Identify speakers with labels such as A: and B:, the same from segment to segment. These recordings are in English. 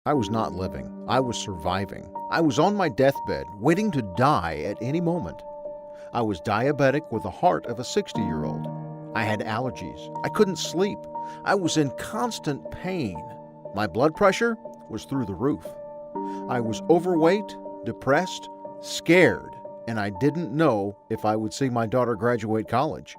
A: I was not living. I was surviving. I was on my deathbed, waiting to die at any moment. I was diabetic with the heart of a 60-year-old. I had allergies. I couldn't sleep. I was in constant pain. My blood pressure was through the roof. I was overweight, depressed, scared, and I didn't know if I would see my daughter graduate college.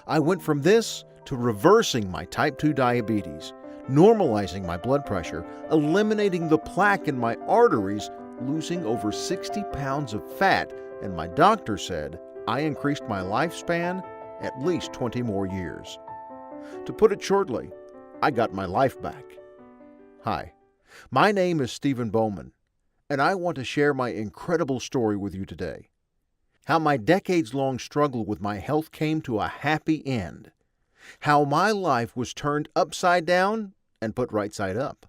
A: I went from this to reversing my type 2 diabetes, normalizing my blood pressure, eliminating the plaque in my arteries, losing over 60 pounds of fat, and my doctor said I increased my lifespan at least 20 more years. To put it shortly, I got my life back. Hi, my name is Stephen Bowman, and I want to share my incredible story with you today. How my decades-long struggle with my health came to a happy end. How my life was turned upside down and put right side up.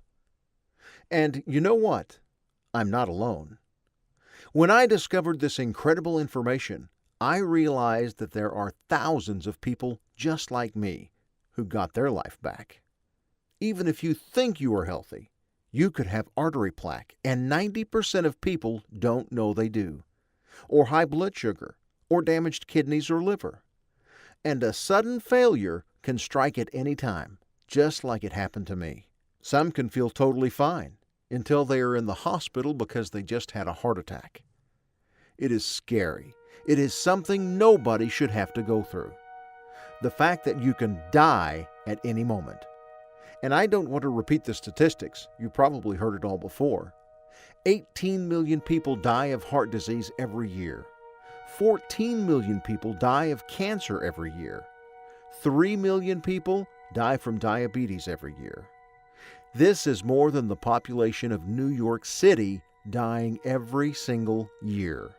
A: And you know what? I'm not alone. When I discovered this incredible information, I realized that there are thousands of people just like me who got their life back. Even if you think you are healthy, you could have artery plaque, and 90% of people don't know they do, or high blood sugar, or damaged kidneys or liver. And a sudden failure can strike at any time, just like it happened to me. Some can feel totally fine until they are in the hospital because they just had a heart attack. It is scary. It is something nobody should have to go through. The fact that you can die at any moment. And I don't want to repeat the statistics. You probably heard it all before. 18 million people die of heart disease every year. 14 million people die of cancer every year. 3 million people die from diabetes every year. This is more than the population of New York City dying every single year.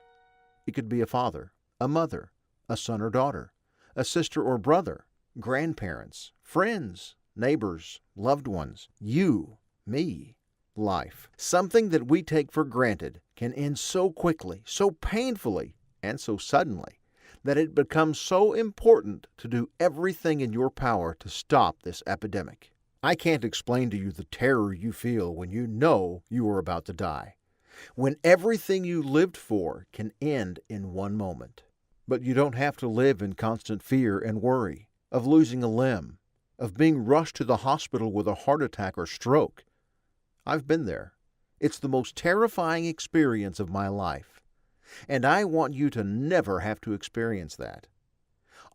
A: It could be a father, a mother, a son or daughter, a sister or brother, grandparents, friends, neighbors, loved ones, you, me. Life, something that we take for granted, can end so quickly, so painfully, and so suddenly that it becomes so important to do everything in your power to stop this epidemic. I can't explain to you the terror you feel when you know you are about to die, when everything you lived for can end in one moment. But you don't have to live in constant fear and worry of losing a limb, of being rushed to the hospital with a heart attack or stroke. I've been there. It's the most terrifying experience of my life. And I want you to never have to experience that.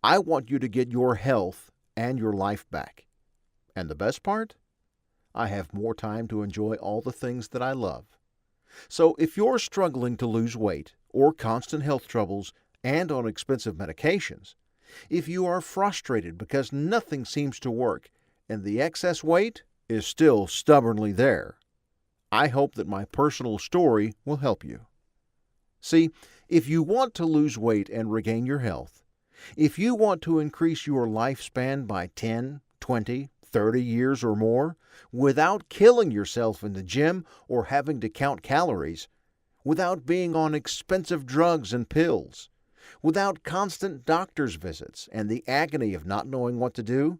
A: I want you to get your health and your life back. And the best part? I have more time to enjoy all the things that I love. So if you're struggling to lose weight or constant health troubles and on expensive medications, if you are frustrated because nothing seems to work and the excess weight is still stubbornly there, I hope that my personal story will help you. See, if you want to lose weight and regain your health, if you want to increase your lifespan by 10, 20, 30 years or more without killing yourself in the gym or having to count calories, without being on expensive drugs and pills, without constant doctor's visits and the agony of not knowing what to do,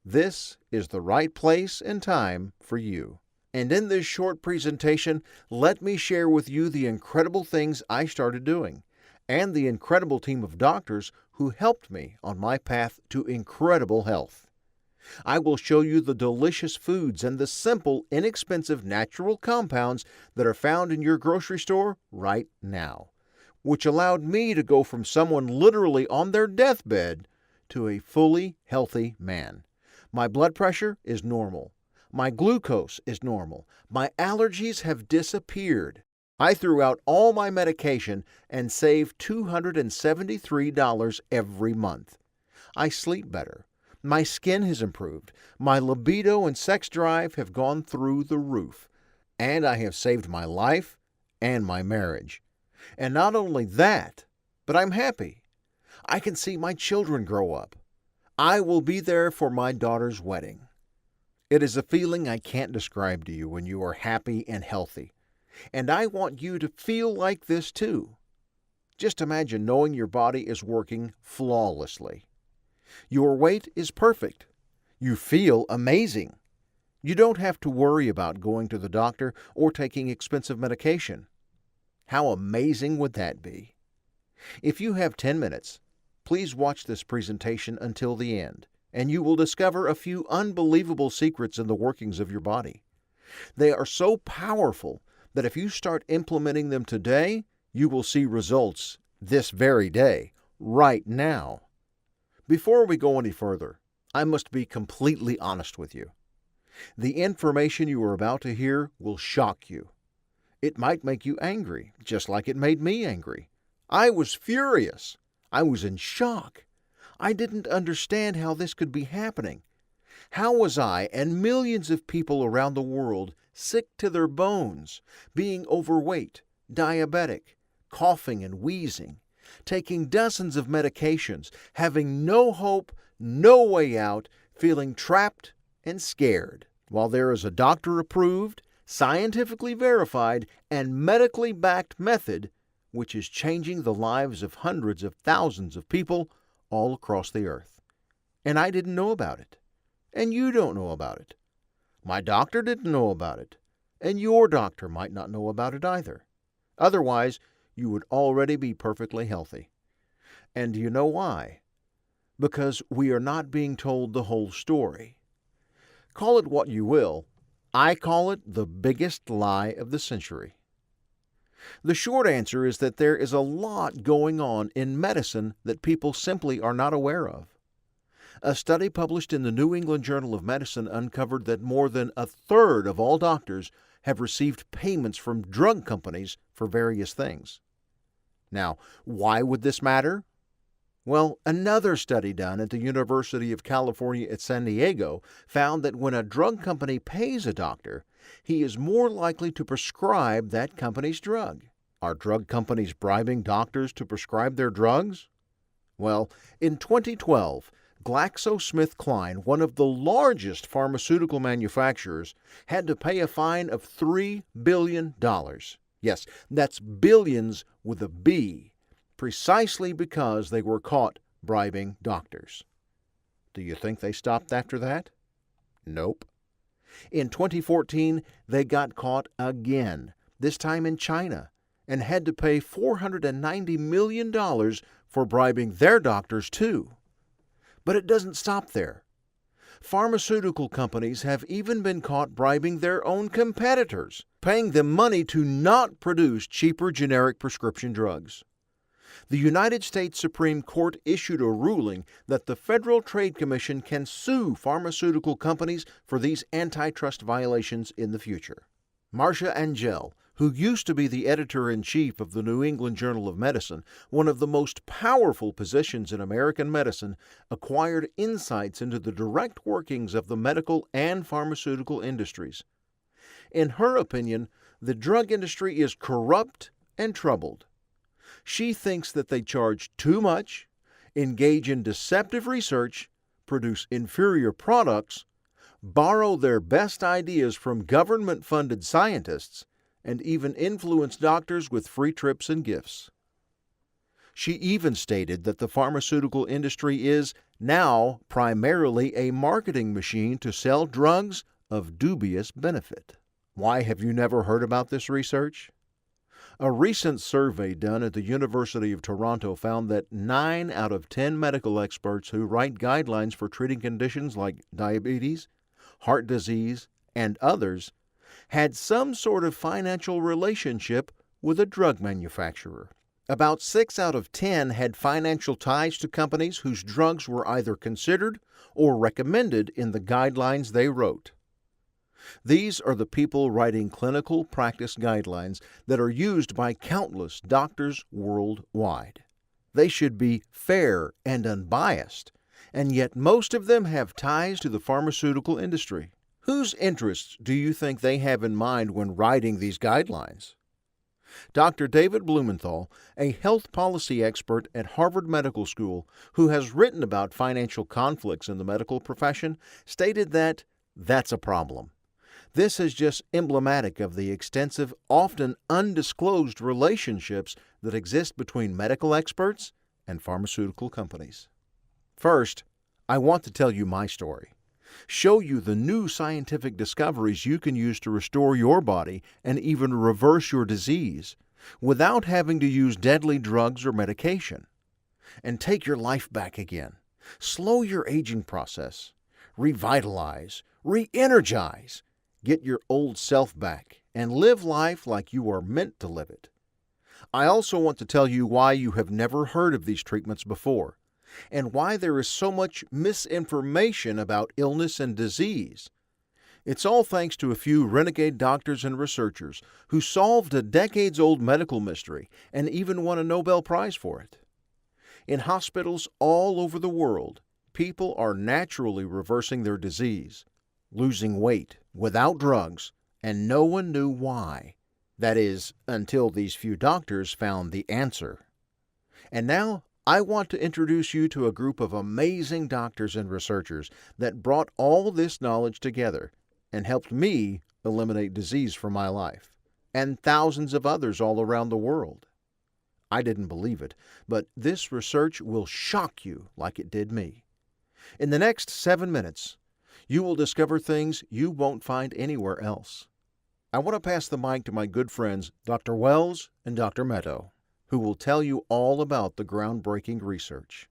A: this is the right place and time for you. And in this short presentation, let me share with you the incredible things I started doing and the incredible team of doctors who helped me on my path to incredible health. I will show you the delicious foods and the simple, inexpensive natural compounds that are found in your grocery store right now, which allowed me to go from someone literally on their deathbed to a fully healthy man. My blood pressure is normal. My glucose is normal. My allergies have disappeared. I threw out all my medication and saved $273 every month. I sleep better. My skin has improved. My libido and sex drive have gone through the roof. And I have saved my life and my marriage. And not only that, but I'm happy. I can see my children grow up. I will be there for my daughter's wedding. It is a feeling I can't describe to you when you are happy and healthy. And I want you to feel like this too. Just imagine knowing your body is working flawlessly. Your weight is perfect. You feel amazing. You don't have to worry about going to the doctor or taking expensive medication. How amazing would that be? If you have 10 minutes, please watch this presentation until the end, and you will discover a few unbelievable secrets in the workings of your body. They are so powerful that if you start implementing them today, you will see results this very day, right now. Before we go any further, I must be completely honest with you. The information you are about to hear will shock you. It might make you angry, just like it made me angry. I was furious. I was in shock. I didn't understand how this could be happening. How was I and millions of people around the world sick to their bones, being overweight, diabetic, coughing and wheezing, taking dozens of medications, having no hope, no way out, feeling trapped and scared, while there is a doctor-approved, scientifically verified, and medically backed method which is changing the lives of hundreds of thousands of people all across the earth. And I didn't know about it. And you don't know about it. My doctor didn't know about it. And your doctor might not know about it either. Otherwise, you would already be perfectly healthy. And do you know why? Because we are not being told the whole story. Call it what you will, I call it the biggest lie of the century. The short answer is that there is a lot going on in medicine that people simply are not aware of. A study published in the New England Journal of Medicine uncovered that more than a third of all doctors have received payments from drug companies for various things. Now, why would this matter? Well, another study done at the University of California at San Diego found that when a drug company pays a doctor, he is more likely to prescribe that company's drug. Are drug companies bribing doctors to prescribe their drugs? Well, in 2012, GlaxoSmithKline, one of the largest pharmaceutical manufacturers, had to pay a fine of $3 billion. Yes, that's billions with a B, precisely because they were caught bribing doctors. Do you think they stopped after that? Nope. In 2014, they got caught again, this time in China, and had to pay $490 million for bribing their doctors too. But it doesn't stop there. Pharmaceutical companies have even been caught bribing their own competitors, paying them money to not produce cheaper generic prescription drugs. The United States Supreme Court issued a ruling that the Federal Trade Commission can sue pharmaceutical companies for these antitrust violations in the future. Marcia Angell, who used to be the editor-in-chief of the New England Journal of Medicine, one of the most powerful positions in American medicine, acquired insights into the direct workings of the medical and pharmaceutical industries. In her opinion, the drug industry is corrupt and troubled. She thinks that they charge too much, engage in deceptive research, produce inferior products, borrow their best ideas from government-funded scientists, and even influence doctors with free trips and gifts. She even stated that the pharmaceutical industry is now primarily a marketing machine to sell drugs of dubious benefit. Why have you never heard about this research? A recent survey done at the University of Toronto found that 9 out of 10 medical experts who write guidelines for treating conditions like diabetes, heart disease, and others had some sort of financial relationship with a drug manufacturer. About 6 out of 10 had financial ties to companies whose drugs were either considered or recommended in the guidelines they wrote. These are the people writing clinical practice guidelines that are used by countless doctors worldwide. They should be fair and unbiased, and yet most of them have ties to the pharmaceutical industry. Whose interests do you think they have in mind when writing these guidelines? Dr. David Blumenthal, a health policy expert at Harvard Medical School who has written about financial conflicts in the medical profession, stated that that's a problem. This is just emblematic of the extensive, often undisclosed relationships that exist between medical experts and pharmaceutical companies. First, I want to tell you my story. show you the new scientific discoveries you can use to restore your body and even reverse your disease without having to use deadly drugs or medication, and take your life back again. Slow your aging process, revitalize, re-energize, get your old self back, and live life like you are meant to live it. I also want to tell you why you have never heard of these treatments before, and why there is so much misinformation about illness and disease. It's all thanks to a few renegade doctors and researchers who solved a decades-old medical mystery and even won a Nobel Prize for it. In hospitals all over the world, people are naturally reversing their disease, losing weight without drugs, and no one knew why. That is, until these few doctors found the answer. And now, I want to introduce you to a group of amazing doctors and researchers that brought all this knowledge together and helped me eliminate disease from my life, and thousands of others all around the world. I didn't believe it, but this research will shock you like it did me. In the next 7 minutes, you will discover things you won't find anywhere else. I want to pass the mic to my good friends, Dr. Wells and Dr. Meadow, who will tell you all about the groundbreaking research.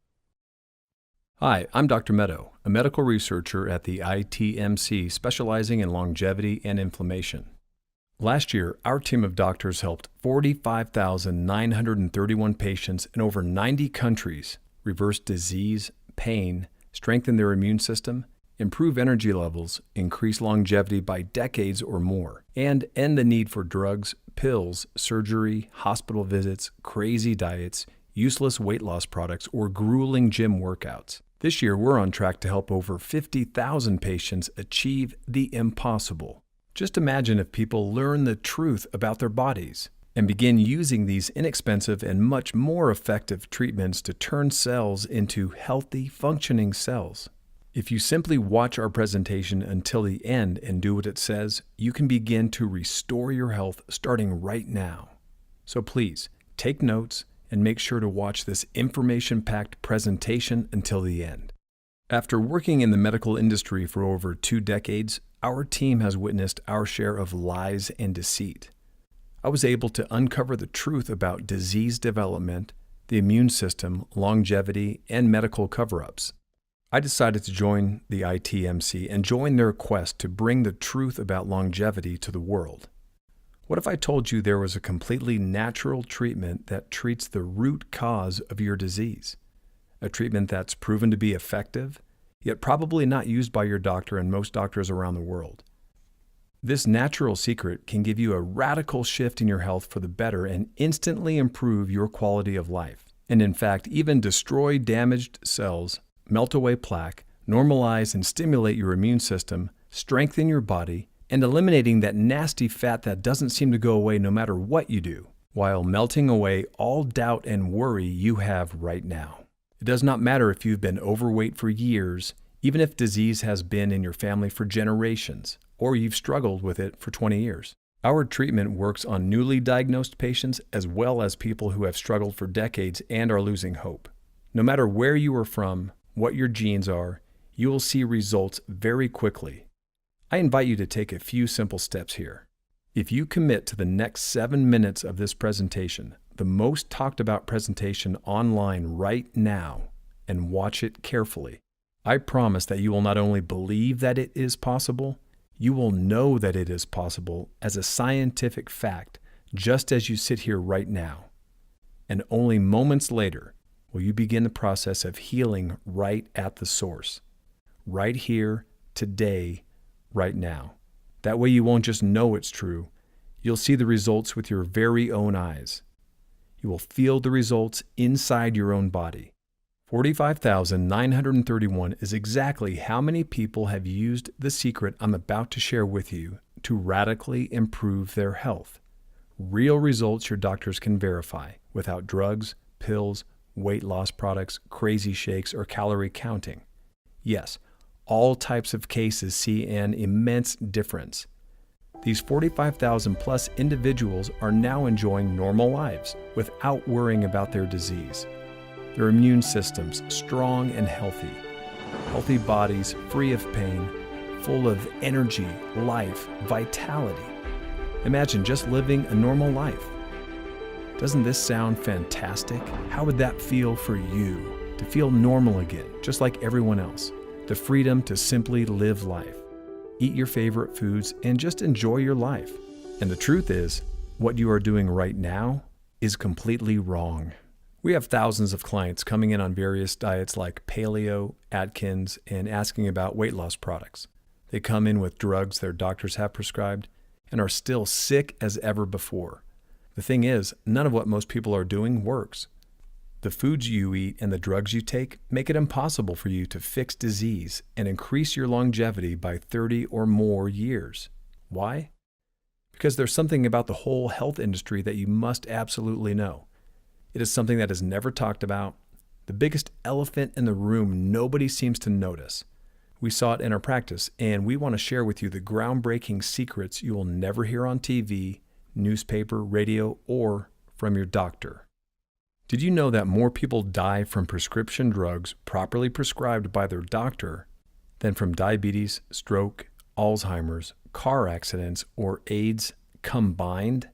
B: Hi, I'm Dr. Meadow, a medical researcher at the ITMC specializing in longevity and inflammation. Last year, our team of doctors helped 45,931 patients in over 90 countries reverse disease, pain, strengthen their immune system, improve energy levels, increase longevity by decades or more, and end the need for drugs, pills, surgery, hospital visits, crazy diets, useless weight loss products, or grueling gym workouts. This year, we're on track to help over 50,000 patients achieve the impossible. Just imagine if people learn the truth about their bodies and begin using these inexpensive and much more effective treatments to turn cells into healthy, functioning cells. If you simply watch our presentation until the end and do what it says, you can begin to restore your health starting right now. So please, take notes and make sure to watch this information-packed presentation until the end. After working in the medical industry for over 2 decades, our team has witnessed our share of lies and deceit. I was able to uncover the truth about disease development, the immune system, longevity, and medical cover-ups. I decided to join the ITMC and join their quest to bring the truth about longevity to the world. What if I told you there was a completely natural treatment that treats the root cause of your disease? A treatment that's proven to be effective, yet probably not used by your doctor and most doctors around the world. This natural secret can give you a radical shift in your health for the better and instantly improve your quality of life. And in fact, even destroy damaged cells, melt away plaque, normalize and stimulate your immune system, strengthen your body, and eliminating that nasty fat that doesn't seem to go away no matter what you do, while melting away all doubt and worry you have right now. It does not matter if you've been overweight for years, even if disease has been in your family for generations, or you've struggled with it for 20 years. Our treatment works on newly diagnosed patients as well as people who have struggled for decades and are losing hope. No matter where you are from, what your genes are, you will see results very quickly. I invite you to take a few simple steps here. If you commit to the next 7 minutes of this presentation, the most talked about presentation online right now, and watch it carefully, I promise that you will not only believe that it is possible, you will know that it is possible as a scientific fact, just as you sit here right now. And only moments later will you begin the process of healing right at the source, right here, today, right now. That way you won't just know it's true, you'll see the results with your very own eyes. You will feel the results inside your own body. 45,931 is exactly how many people have used the secret I'm about to share with you to radically improve their health. Real results your doctors can verify without drugs, pills, weight loss products, crazy shakes, or calorie counting. Yes, all types of cases see an immense difference. These 45,000 plus individuals are now enjoying normal lives without worrying about their disease. Their immune systems strong and healthy, Healthy bodies, free of pain, full of energy, life, vitality. Imagine just living a normal life. Doesn't this sound fantastic? How would that feel for you? To feel normal again, just like everyone else. The freedom to simply live life. Eat your favorite foods and just enjoy your life. And the truth is, what you are doing right now is completely wrong. We have thousands of clients coming in on various diets like paleo, Atkins, and asking about weight loss products. They come in with drugs their doctors have prescribed and are still sick as ever before. The thing is, none of what most people are doing works. The foods you eat and the drugs you take make it impossible for you to fix disease and increase your longevity by 30 or more years. Why? Because there's something about the whole health industry that you must absolutely know. It is something that is never talked about, the biggest elephant in the room nobody seems to notice. We saw it in our practice, and we want to share with you the groundbreaking secrets you will never hear on TV, newspaper, radio, or from your doctor. Did you know that more people die from prescription drugs properly prescribed by their doctor than from diabetes, stroke, Alzheimer's, car accidents, or AIDS combined?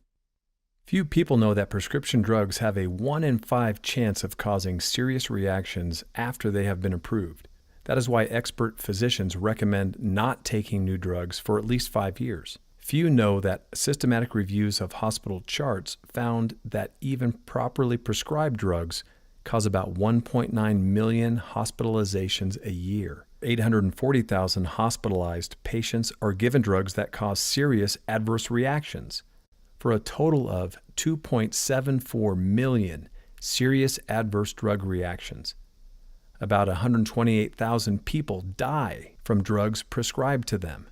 B: Few people know that prescription drugs have a 1 in 5 chance of causing serious reactions after they have been approved. That is why expert physicians recommend not taking new drugs for at least 5 years. Few know that systematic reviews of hospital charts found that even properly prescribed drugs cause about 1.9 million hospitalizations a year. 840,000 hospitalized patients are given drugs that cause serious adverse reactions, for a total of 2.74 million serious adverse drug reactions. About 128,000 people die from drugs prescribed to them.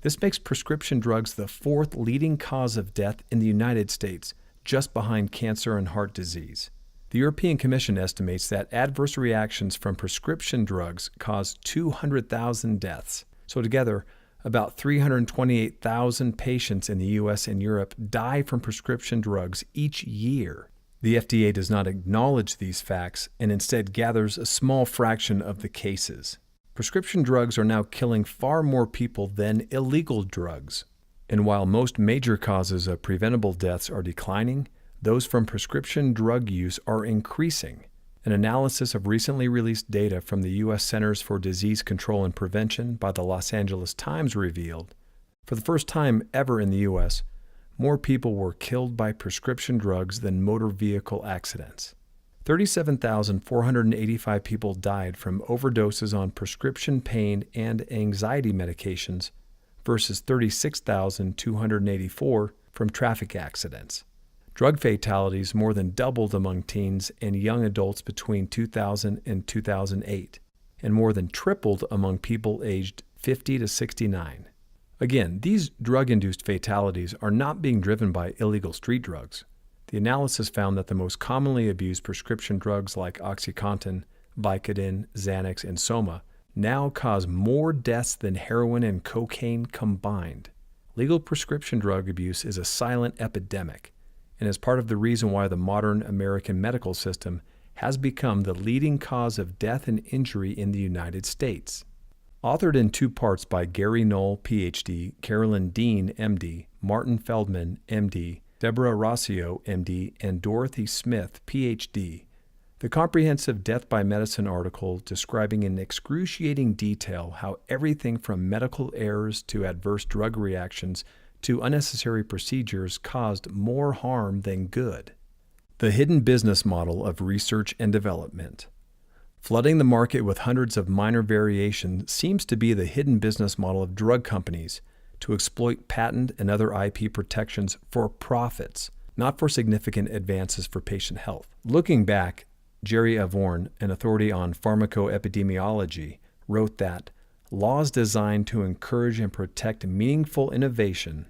B: This makes prescription drugs the 4th leading cause of death in the United States, just behind cancer and heart disease. The European Commission estimates that adverse reactions from prescription drugs cause 200,000 deaths. So together, about 328,000 patients in the US and Europe die from prescription drugs each year. The FDA does not acknowledge these facts and instead gathers a small fraction of the cases. Prescription drugs are now killing far more people than illegal drugs. And while most major causes of preventable deaths are declining, those from prescription drug use are increasing. An analysis of recently released data from the U.S. Centers for Disease Control and Prevention by the Los Angeles Times revealed, for the first time ever in the U.S., more people were killed by prescription drugs than motor vehicle accidents. 37,485 people died from overdoses on prescription pain and anxiety medications versus 36,284 from traffic accidents. Drug fatalities more than doubled among teens and young adults between 2000 and 2008, and more than tripled among people aged 50 to 69. Again, these drug-induced fatalities are not being driven by illegal street drugs. The analysis found that the most commonly abused prescription drugs like OxyContin, Vicodin, Xanax, and Soma now cause more deaths than heroin and cocaine combined. Legal prescription drug abuse is a silent epidemic and is part of the reason why the modern American medical system has become the leading cause of death and injury in the United States. Authored in 2 parts by Gary Knoll, Ph.D., Carolyn Dean, M.D., Martin Feldman, M.D., Deborah Rossio, M.D., and Dorothy Smith, Ph.D., the comprehensive Death by Medicine article describing in excruciating detail how everything from medical errors to adverse drug reactions to unnecessary procedures caused more harm than good. The hidden business model of research and development. Flooding the market with hundreds of minor variations seems to be the hidden business model of drug companies to exploit patent and other IP protections for profits, not for significant advances for patient health. Looking back, Jerry Avorn, an authority on pharmacoepidemiology, wrote that laws designed to encourage and protect meaningful innovation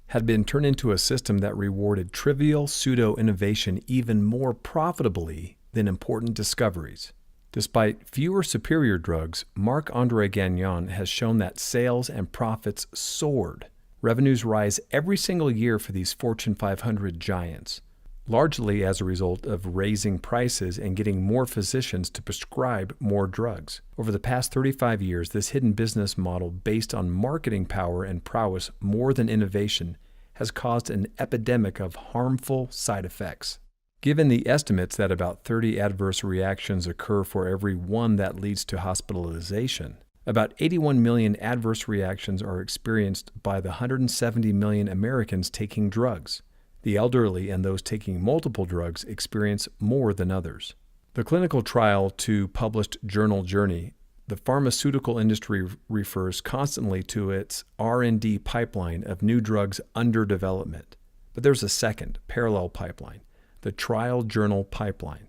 B: had been turned into a system that rewarded trivial pseudo-innovation even more profitably than important discoveries. Despite fewer superior drugs, Marc-André Gagnon has shown that sales and profits soared. Revenues rise every single year for these Fortune 500 giants. largely as a result of raising prices and getting more physicians to prescribe more drugs. Over the past 35 years, this hidden business model based on marketing power and prowess more than innovation has caused an epidemic of harmful side effects. Given the estimates that about 30 adverse reactions occur for every one that leads to hospitalization, about 81 million adverse reactions are experienced by the 170 million Americans taking drugs. The elderly and those taking multiple drugs experience more than others. The clinical trial to published journal Journey, the pharmaceutical industry refers constantly to its R&D pipeline of new drugs under development. But there's a second, parallel pipeline, the trial journal pipeline.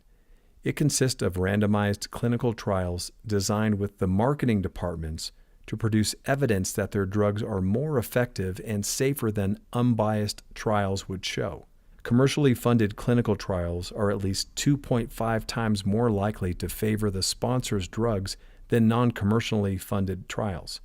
B: It consists of randomized clinical trials designed with the marketing departments to produce evidence that their drugs are more effective and safer than unbiased trials would show. Commercially funded clinical trials are at least 2.5 times more likely to favor the sponsor's drugs than non-commercially funded trials.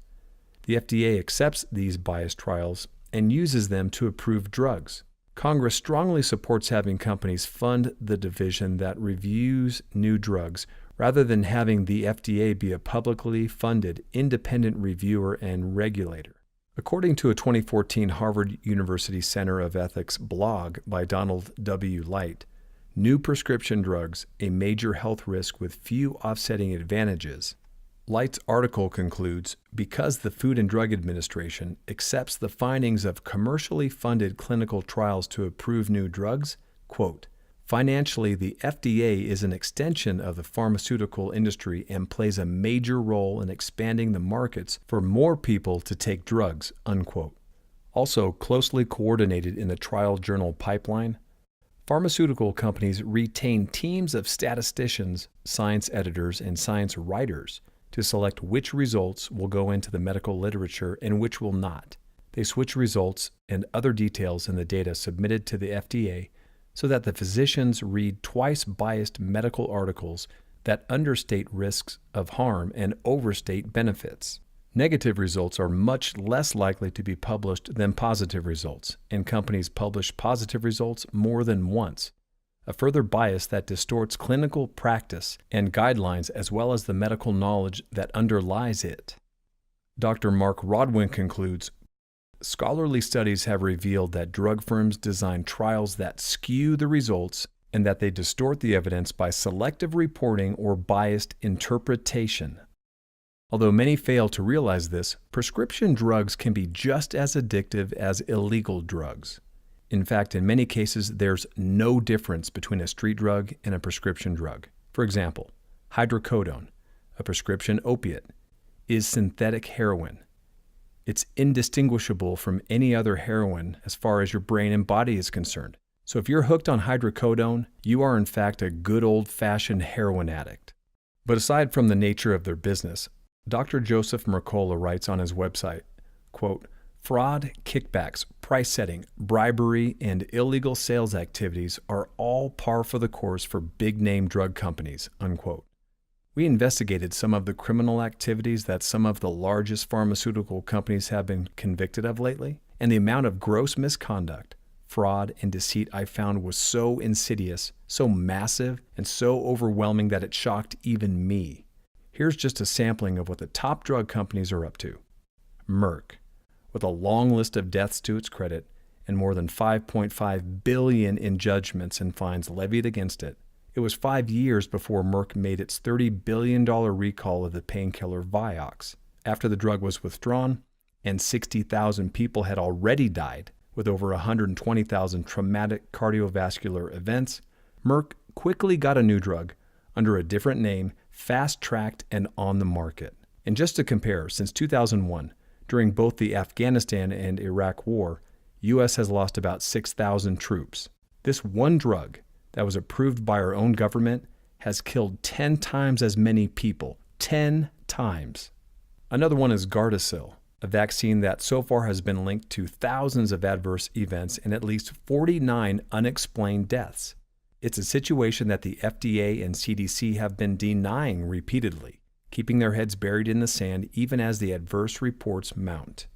B: The FDA accepts these biased trials and uses them to approve drugs. Congress strongly supports having companies fund the division that reviews new drugs rather than having the FDA be a publicly funded independent reviewer and regulator. According to a 2014 Harvard University Center of Ethics blog by Donald W. Light, new prescription drugs, a major health risk with few offsetting advantages. Light's article concludes, because the Food and Drug Administration accepts the findings of commercially funded clinical trials to approve new drugs, quote, financially, the FDA is an extension of the pharmaceutical industry and plays a major role in expanding the markets for more people to take drugs, unquote. Also closely coordinated in the trial journal pipeline, pharmaceutical companies retain teams of statisticians, science editors, and science writers to select which results will go into the medical literature and which will not. They switch results and other details in the data submitted to the FDA so that the physicians read twice biased medical articles that understate risks of harm and overstate benefits. Negative results are much less likely to be published than positive results, and companies publish positive results more than once, a further bias that distorts clinical practice and guidelines as well as the medical knowledge that underlies it. Dr. Mark Rodwin concludes, scholarly studies have revealed that drug firms design trials that skew the results and that they distort the evidence by selective reporting or biased interpretation. Although many fail to realize this, prescription drugs can be just as addictive as illegal drugs. In fact, in many cases, there's no difference between a street drug and a prescription drug. For example, hydrocodone, a prescription opiate, is synthetic heroin. It's indistinguishable from any other heroin as far as your brain and body is concerned. So if you're hooked on hydrocodone, you are in fact a good old-fashioned heroin addict. But aside from the nature of their business, Dr. Joseph Mercola writes on his website, quote, fraud, kickbacks, price setting, bribery, and illegal sales activities are all par for the course for big-name drug companies, unquote. We investigated some of the criminal activities that some of the largest pharmaceutical companies have been convicted of lately, and the amount of gross misconduct, fraud, and deceit I found was so insidious, so massive, and so overwhelming that it shocked even me. Here's just a sampling of what the top drug companies are up to. Merck, with a long list of deaths to its credit and more than $5.5 billion in judgments and fines levied against it. It was 5 years before Merck made its $30 billion recall of the painkiller Vioxx. After the drug was withdrawn and 60,000 people had already died, with over 120,000 traumatic cardiovascular events, Merck quickly got a new drug under a different name, fast-tracked and on the market. And just to compare, since 2001, during both the Afghanistan and Iraq war, U.S. has lost about 6,000 troops. This one drug that was approved by our own government has killed 10 times as many people. 10 times. Another one is Gardasil, a vaccine that so far has been linked to thousands of adverse events and at least 49 unexplained deaths. It's a situation that the FDA and CDC have been denying repeatedly, keeping their heads buried in the sand even as the adverse reports mount.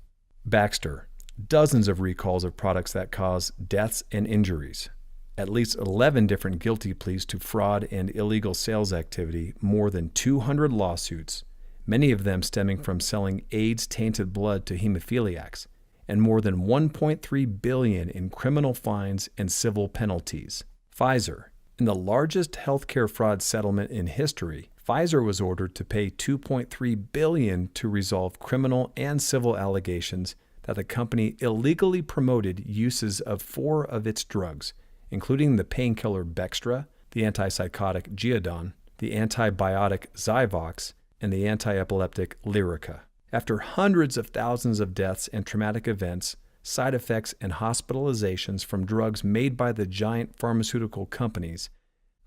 B: Baxter, dozens of recalls of products that cause deaths and injuries. at least 11 different guilty pleas to fraud and illegal sales activity, more than 200 lawsuits, many of them stemming from selling AIDS-tainted blood to hemophiliacs, and more than $1.3 billion in criminal fines and civil penalties. Pfizer. In the largest healthcare fraud settlement in history, Pfizer was ordered to pay $2.3 billion to resolve criminal and civil allegations that the company illegally promoted uses of 4 of its drugs, including the painkiller Bextra, the antipsychotic Geodon, the antibiotic Zyvox, and the antiepileptic Lyrica. After hundreds of thousands of deaths and traumatic events, side effects, and hospitalizations from drugs made by the giant pharmaceutical companies,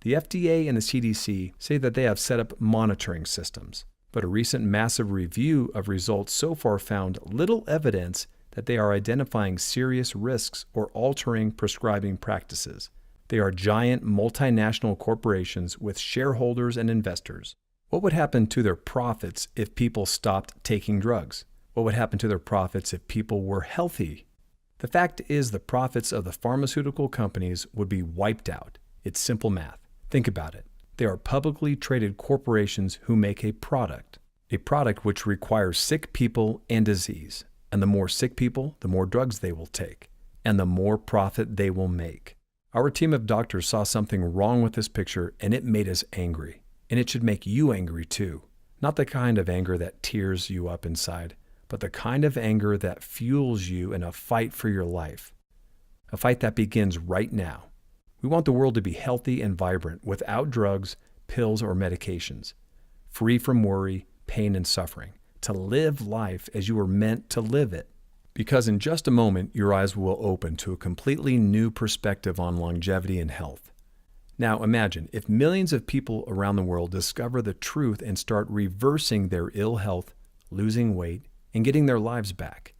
B: the FDA and the CDC say that they have set up monitoring systems. But a recent massive review of results so far found little evidence that they are identifying serious risks or altering prescribing practices. They are giant multinational corporations with shareholders and investors. What would happen to their profits if people stopped taking drugs? What would happen to their profits if people were healthy? The fact is, the profits of the pharmaceutical companies would be wiped out. It's simple math. Think about it. They are publicly traded corporations who make a product which requires sick people and disease. And the more sick people, the more drugs they will take, and the more profit they will make. Our team of doctors saw something wrong with this picture, and it made us angry. And it should make you angry too. Not the kind of anger that tears you up inside, but the kind of anger that fuels you in a fight for your life. A fight that begins right now. We want the world to be healthy and vibrant without drugs, pills, or medications. Free from worry, pain, and suffering. To live life as you were meant to live it. Because in just a moment, your eyes will open to a completely new perspective on longevity and health. Now imagine if millions of people around the world discover the truth and start reversing their ill health, losing weight, and getting their lives back.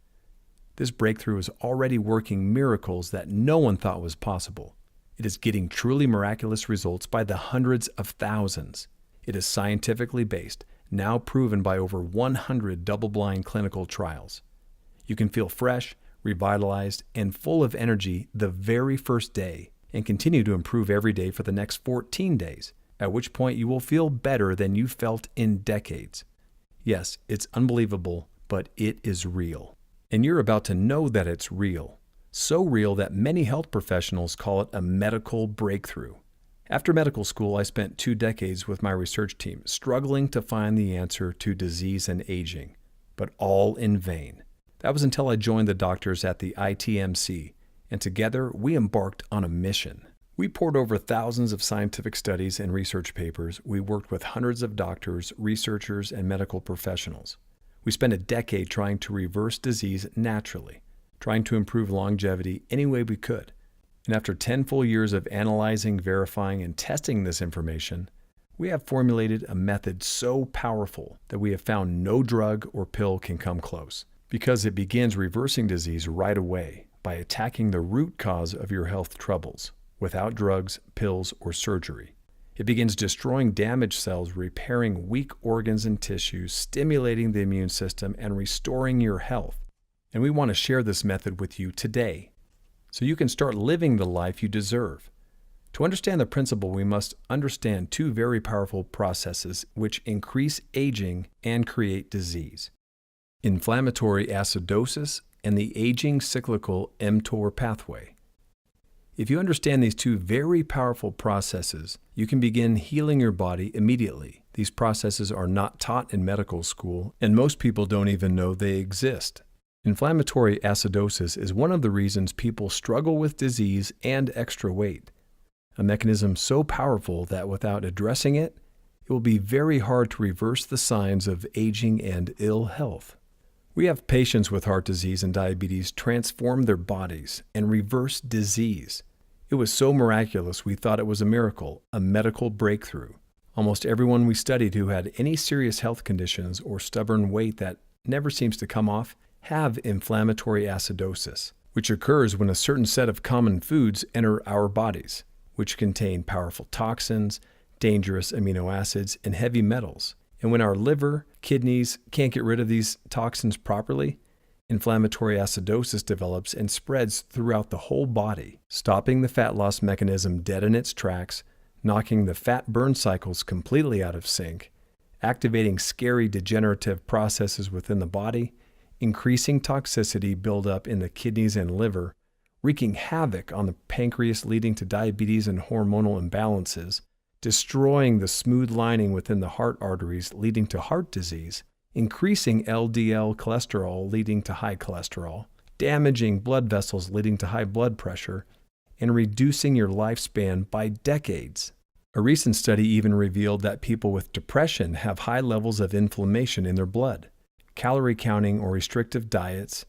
B: This breakthrough is already working miracles that no one thought was possible. It is getting truly miraculous results by the hundreds of thousands. It is scientifically based, now proven by over 100 double-blind clinical trials. You can feel fresh, revitalized, and full of energy the very first day, and continue to improve every day for the next 14 days, at which point you will feel better than you felt in decades. Yes, it's unbelievable, but it is real. And you're about to know that it's real. So real that many health professionals call it a medical breakthrough. After medical school, I spent 2 decades with my research team struggling to find the answer to disease and aging, but all in vain. That was until I joined the doctors at the ITMC, and together we embarked on a mission. We poured over thousands of scientific studies and research papers. We worked with hundreds of doctors, researchers, and medical professionals. We spent a decade trying to reverse disease naturally, trying to improve longevity any way we could. And after 10 full years of analyzing, verifying, and testing this information, we have formulated a method so powerful that we have found no drug or pill can come close, because it begins reversing disease right away by attacking the root cause of your health troubles, without drugs, pills, or surgery. It begins destroying damaged cells, repairing weak organs and tissues, stimulating the immune system, and restoring your health. And we want to share this method with you today, so you can start living the life you deserve. To understand the principle, we must understand 2 very powerful processes which increase aging and create disease: inflammatory acidosis and the aging cyclical mTOR pathway. If you understand these 2 very powerful processes, you can begin healing your body immediately. These processes are not taught in medical school, and most people don't even know they exist. Inflammatory acidosis is one of the reasons people struggle with disease and extra weight, a mechanism so powerful that without addressing it, it will be very hard to reverse the signs of aging and ill health. We have patients with heart disease and diabetes transform their bodies and reverse disease. It was so miraculous we thought it was a miracle, a medical breakthrough. Almost everyone we studied who had any serious health conditions or stubborn weight that never seems to come off have inflammatory acidosis, which occurs when a certain set of common foods enter our bodies, which contain powerful toxins, dangerous amino acids, and heavy metals. And when our liver, kidneys can't get rid of these toxins properly, Inflammatory acidosis develops and spreads throughout the whole body, stopping the fat loss mechanism dead in its tracks, knocking the fat burn cycles completely out of sync, activating scary degenerative processes within the body, increasing toxicity buildup in the kidneys and liver, wreaking havoc on the pancreas leading to diabetes and hormonal imbalances, destroying the smooth lining within the heart arteries leading to heart disease, increasing LDL cholesterol leading to high cholesterol, damaging blood vessels leading to high blood pressure, and reducing your lifespan by decades. A recent study even revealed that people with depression have high levels of inflammation in their blood. Calorie counting or restrictive diets,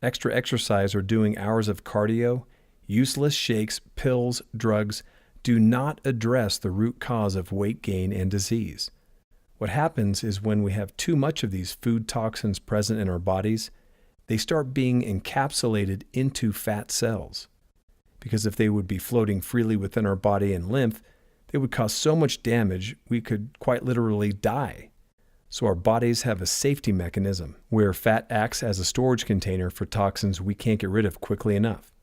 B: extra exercise or doing hours of cardio, useless shakes, pills, drugs do not address the root cause of weight gain and disease. What happens is when we have too much of these food toxins present in our bodies, they start being encapsulated into fat cells. Because if they would be floating freely within our body and lymph, they would cause so much damage we could quite literally die. So our bodies have a safety mechanism where fat acts as a storage container for toxins we can't get rid of quickly enough.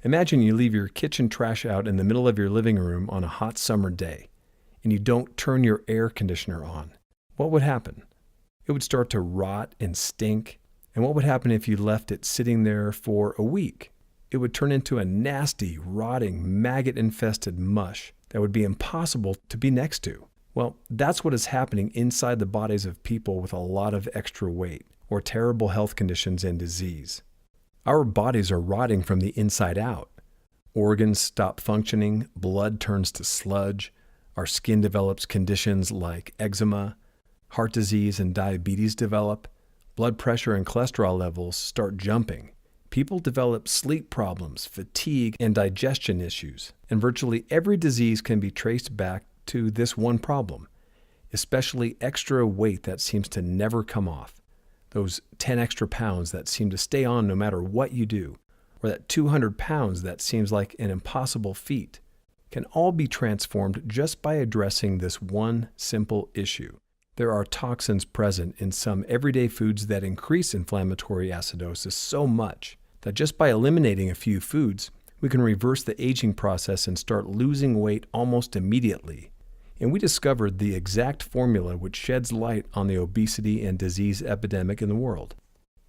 B: Imagine you leave your kitchen trash out in the middle of your living room on a hot summer day, and you don't turn your air conditioner on. What would happen? It would start to rot and stink. And what would happen if you left it sitting there for a week? It would turn into a nasty, rotting, maggot-infested mush that would be impossible to be next to. Well, that's what is happening inside the bodies of people with a lot of extra weight or terrible health conditions and disease. Our bodies are rotting from the inside out. Organs stop functioning, blood turns to sludge, our skin develops conditions like eczema, heart disease and diabetes develop, blood pressure and cholesterol levels start jumping. People develop sleep problems, fatigue, and digestion issues, and virtually every disease can be traced back to this one problem, especially extra weight that seems to never come off, those 10 extra pounds that seem to stay on no matter what you do, or that 200 pounds that seems like an impossible feat, can all be transformed just by addressing this one simple issue. There are toxins present in some everyday foods that increase inflammatory acidosis so much that just by eliminating a few foods, we can reverse the aging process and start losing weight almost immediately. And we discovered the exact formula which sheds light on the obesity and disease epidemic in the world.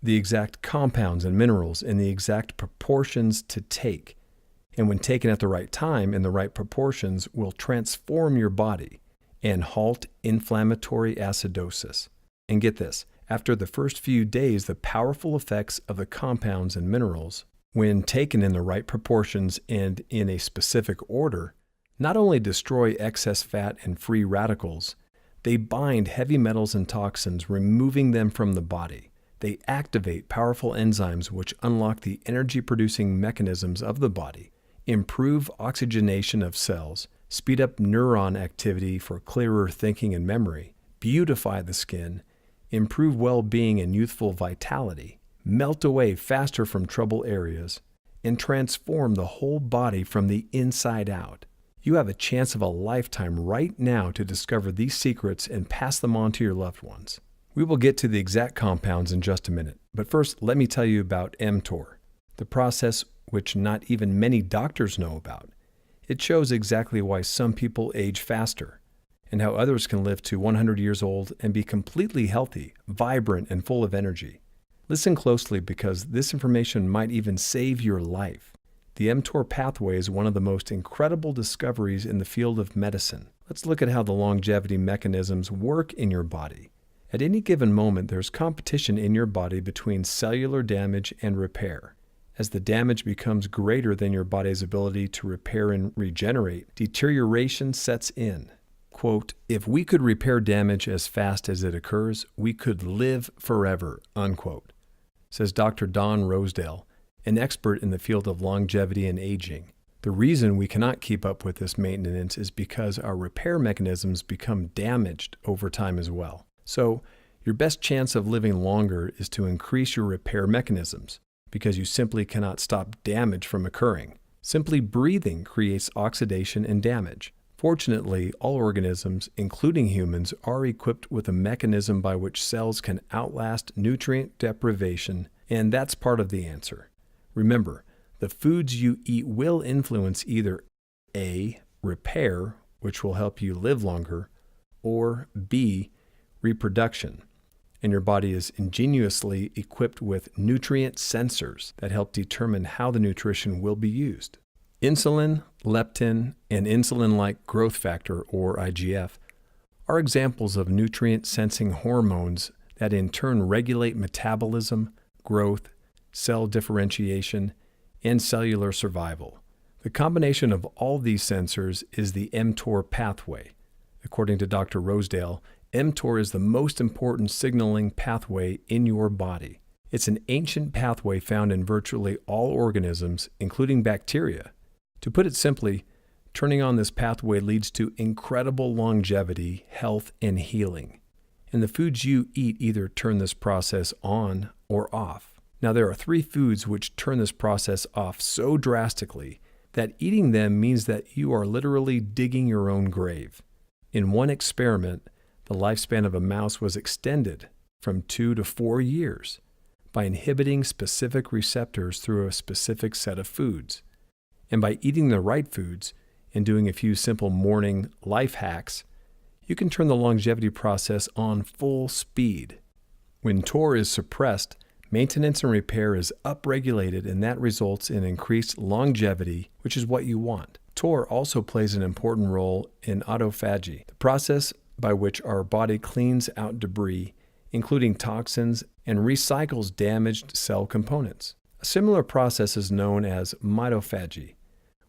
B: The exact compounds and minerals and the exact proportions to take. And when taken at the right time in the right proportions, will transform your body and halt inflammatory acidosis. And get this, after the first few days, the powerful effects of the compounds and minerals, when taken in the right proportions and in a specific order, not only destroy excess fat and free radicals, they bind heavy metals and toxins, removing them from the body. They activate powerful enzymes which unlock the energy-producing mechanisms of the body, improve oxygenation of cells, speed up neuron activity for clearer thinking and memory, beautify the skin, improve well-being and youthful vitality, melt away faster from trouble areas, and transform the whole body from the inside out. You have a chance of a lifetime right now to discover these secrets and pass them on to your loved ones. We will get to the exact compounds in just a minute, but first let me tell you about mTOR, the process which not even many doctors know about. It shows exactly why some people age faster, and how others can live to 100 years old and be completely healthy, vibrant, and full of energy. Listen closely because this information might even save your life. The mTOR pathway is one of the most incredible discoveries in the field of medicine. Let's look at how the longevity mechanisms work in your body. At any given moment, there's competition in your body between cellular damage and repair. As the damage becomes greater than your body's ability to repair and regenerate, deterioration sets in. Quote, "If we could repair damage as fast as it occurs, we could live forever," unquote, says Dr. Don Rosedale, an expert in the field of longevity and aging. The reason we cannot keep up with this maintenance is because our repair mechanisms become damaged over time as well. So, your best chance of living longer is to increase your repair mechanisms, because you simply cannot stop damage from occurring. Simply breathing creates oxidation and damage. Fortunately, all organisms, including humans, are equipped with a mechanism by which cells can outlast nutrient deprivation And that's part of the answer. Remember, the foods you eat will influence either A, repair, which will help you live longer, or B, reproduction. And your body is ingeniously equipped with nutrient sensors that help determine how the nutrition will be used. Insulin, leptin, and insulin-like growth factor, or IGF, are examples of nutrient-sensing hormones that in turn regulate metabolism, growth, cell differentiation, and cellular survival. The combination of all these sensors is the mTOR pathway. According to Dr. Rosedale, mTOR is the most important signaling pathway in your body. It's an ancient pathway found in virtually all organisms, including bacteria. To put it simply, turning on this pathway leads to incredible longevity, health, and healing. And the foods you eat either turn this process on or off. Now, there are 3 foods which turn this process off so drastically that eating them means that you are literally digging your own grave. In one experiment, the lifespan of a mouse was extended from 2 to 4 years by inhibiting specific receptors through a specific set of foods. And by eating the right foods and doing a few simple morning life hacks, you can turn the longevity process on full speed. When mTOR is suppressed, maintenance and repair is upregulated, and that results in increased longevity, which is what you want. mTOR also plays an important role in autophagy, the process by which our body cleans out debris, including toxins, and recycles damaged cell components. A similar process is known as mitophagy,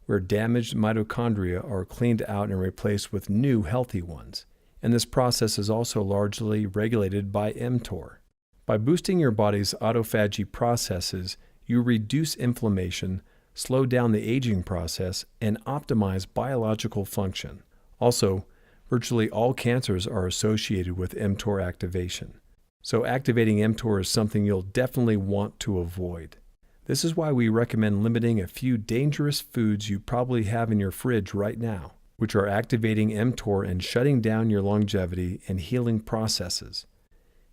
B: where damaged mitochondria are cleaned out and replaced with new healthy ones. And this process is also largely regulated by mTOR. By boosting your body's autophagy processes, you reduce inflammation, slow down the aging process, and optimize biological function. Also, virtually all cancers are associated with mTOR activation. So activating mTOR is something you'll definitely want to avoid. This is why we recommend limiting a few dangerous foods you probably have in your fridge right now, which are activating mTOR and shutting down your longevity and healing processes.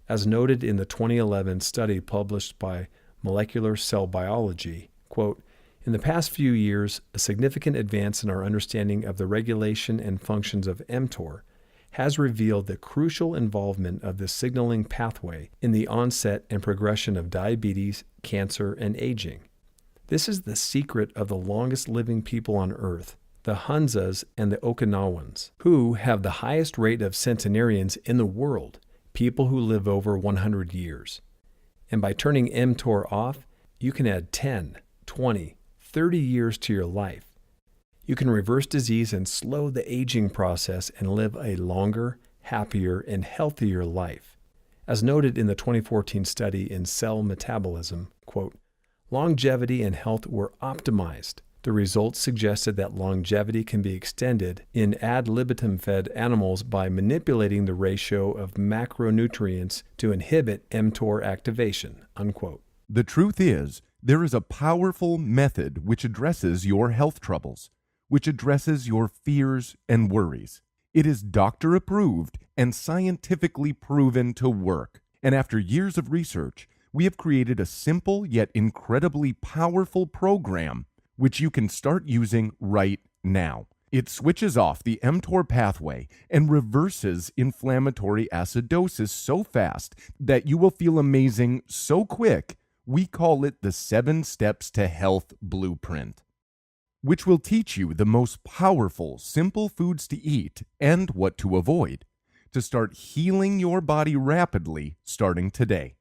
B: As noted in the 2011 study published by Molecular Cell Biology, quote, "In the past few years, a significant advance in our understanding of the regulation and functions of mTOR has revealed the crucial involvement of this signaling pathway in the onset and progression of diabetes, cancer, and aging. This is the secret of the longest living people on Earth, the Hunzas and the Okinawans, who have the highest rate of centenarians in the world, people who live over 100 years. And by turning mTOR off, you can add 10, 20, 30 years to your life. You can reverse disease and slow the aging process and live a longer, happier, and healthier life. As noted in the 2014 study in Cell Metabolism, quote, "Longevity and health were optimized. The results suggested that longevity can be extended in ad libitum-fed animals by manipulating the ratio of macronutrients to inhibit mTOR activation," unquote.
C: The truth is, there is a powerful method which addresses your health troubles, which addresses your fears and worries. It is doctor-approved and scientifically proven to work. And after years of research, we have created a simple yet incredibly powerful program which you can start using right now. It switches off the mTOR pathway and reverses inflammatory acidosis so fast that you will feel amazing so quick. We call it the 7 Steps to Health Blueprint, which will teach you the most powerful, simple foods to eat and what to avoid to start healing your body rapidly starting today.